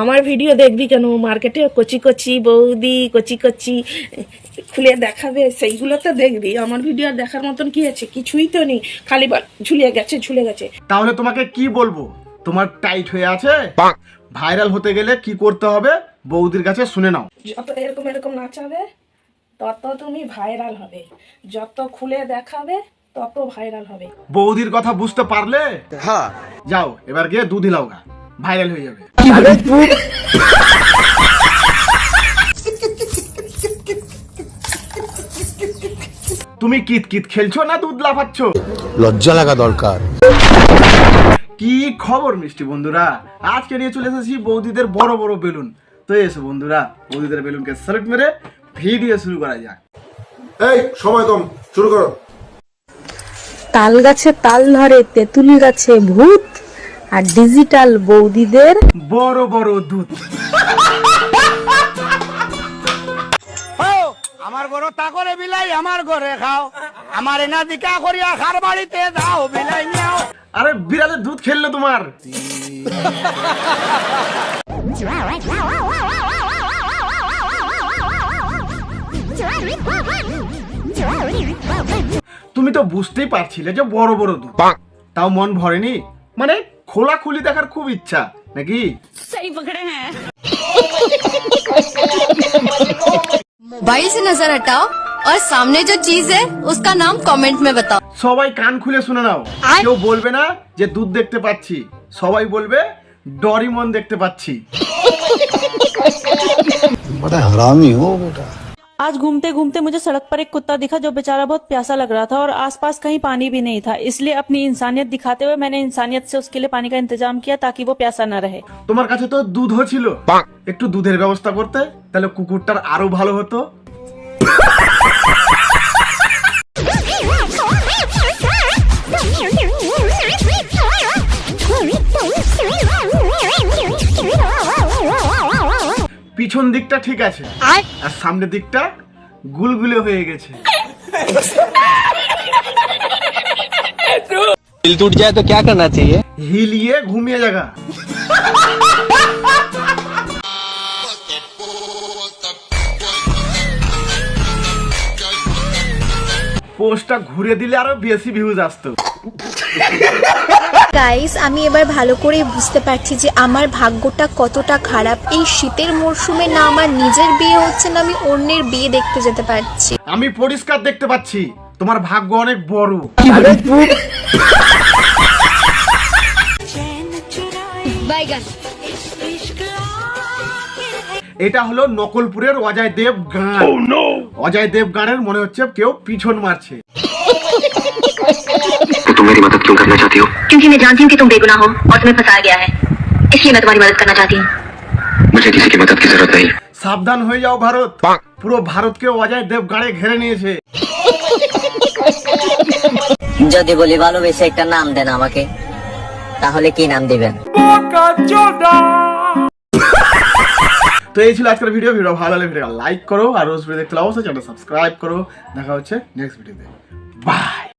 আমার ভিডিও দেখবি কেন? মার্কেটে কচি কচি বৌদি কচি কচি খুলে দেখাবে, সেইগুলো তো দেখবি। আমার ভিডিও দেখার মতন কি আছে? কিছুই তো নেই, খালি ঝুলে গেছে। তাহলে তোমাকে কি বলবো? তোমার টাইট হয়ে আছে। ভাইরাল হতে গেলে কি করতে হবে বৌদির কাছে শুনে নাও। যত এরকম নাচাবে তত তুমি ভাইরাল হবে, যত খুলে দেখাবে তত ভাইরাল হবে। বৌদির কথা বুঝতে পারলে? হ্যাঁ, যাও এবার গিয়ে দুধ হিলাও গা, ভাইরাল হয়ে যাবে। তুমি কিতকিত খেলছো না দুধ লাফাচ্ছ? লজ্জা লাগা দরকার। কি খবর মিষ্টি বন্ধুরা? আজকে নিয়ে চলে এসেছি বৌদিদের বড় বড় বেলুন। তো এসো বন্ধুরা, বৌদিদের বেলুনকে সেলেক্ট মেরে ভিডিও শুরু করা যাক। এই সময় কম, শুরু করো। তাল গাছে তাল ধরে, তেঁতুল গাছে ভূত, আর ডিজিটাল বৌদিদের বড় বড় দুধ। আমার ঘরে তা করে বিলাই, আমার ঘরে খাও, আমার এনা দিকা করিয়া খার বাড়িতে দাও বিলাই নিও। আরে বিড়ালের দুধ খেললো তোমার। তুমি তো বুঝতেই পারছিলে যে বড় বড় দুধ, তাও মন ভরেনি? মানে খোলাখুলি দেখার খুব ইচ্ছা নাকি? मोबाइल से नजर हटाओ और सामने जो चीज है उसका नाम कमेंट में बताओ। সবাই কান খুলে শুনে নাও। কেউ বলবে না যে দুধ দেখতে পাচ্ছি, সবাই বলবে ডরিমন দেখতে পাচ্ছি। बड़ा हरामी हो बेटा। आज घूमते घूमते मुझे सड़क पर एक कुत्ता दिखा जो बेचारा बहुत प्यासा लग रहा था और आसपास कहीं पानी भी नहीं था, इसलिए अपनी इंसानियत दिखाते हुए मैंने इंसानियत से उसके लिए पानी का इंतजाम किया ताकि वो प्यासा न रहे। তোমার কাছে তো দুধও ছিল, একটু দুধের ব্যবস্থা করতে, তাহলে কুকুরটার আরো ভালো হতো। পিছন দিকটা ঠিক আছে আর সামনের দিকটা গুলগুলে হয়ে গেছে। दिल टूट जाए तो क्या करना चाहिए? হিলিয়ে ঘুমিয়ে জায়গা। পোস্টটা ঘুরে দিলে আরো বেশি ভিউজ আসতো। গাইস, আমি এবার ভালো করে বুঝতে পারছি যে আমার ভাগ্যটা কতটা খারাপ। এই শীতের মরশুমে না আমার নিজের বিয়ে হচ্ছে, না আমি অন্যের বিয়ে দেখতে যেতে পারছি। আমি পরিষ্কার দেখতে পাচ্ছি তোমার ভাগ্য অনেক বড়। এটা হলো নকলপুরের অজয় দেব গান। অজয় দেব গানের মনে হচ্ছে কেউ পিছন মারছে। तुम मेरी मदद क्यों करना चाहती हो? क्योंकि मैं जानती हूँ कि तुम बेगुनाह हो और तुम्हें फंसाया गया है, इसलिए मैं तुम्हारी मदद करना चाहती हूँ। मुझे किसी की मदद की जरूरत नहीं। সাবধান হয়ে যাও ভারত, পুরো ভারতকে অজয় দেব গানে ঘেরে নিয়েছে। যদি বলি ভালোবেসে একটা নাম দেন আমাকে, তাহলে কি নাম দিবেন? তো এই ছিল আজকের ভিডিও। ভালো লাগলে ভিডিওটা লাইক করো আর রোজ ভিডিও দেখতে অবশ্যই চ্যানেলটা সাবস্ক্রাইব করো। দেখা হচ্ছে নেক্সট ভিডিওতে। বাই।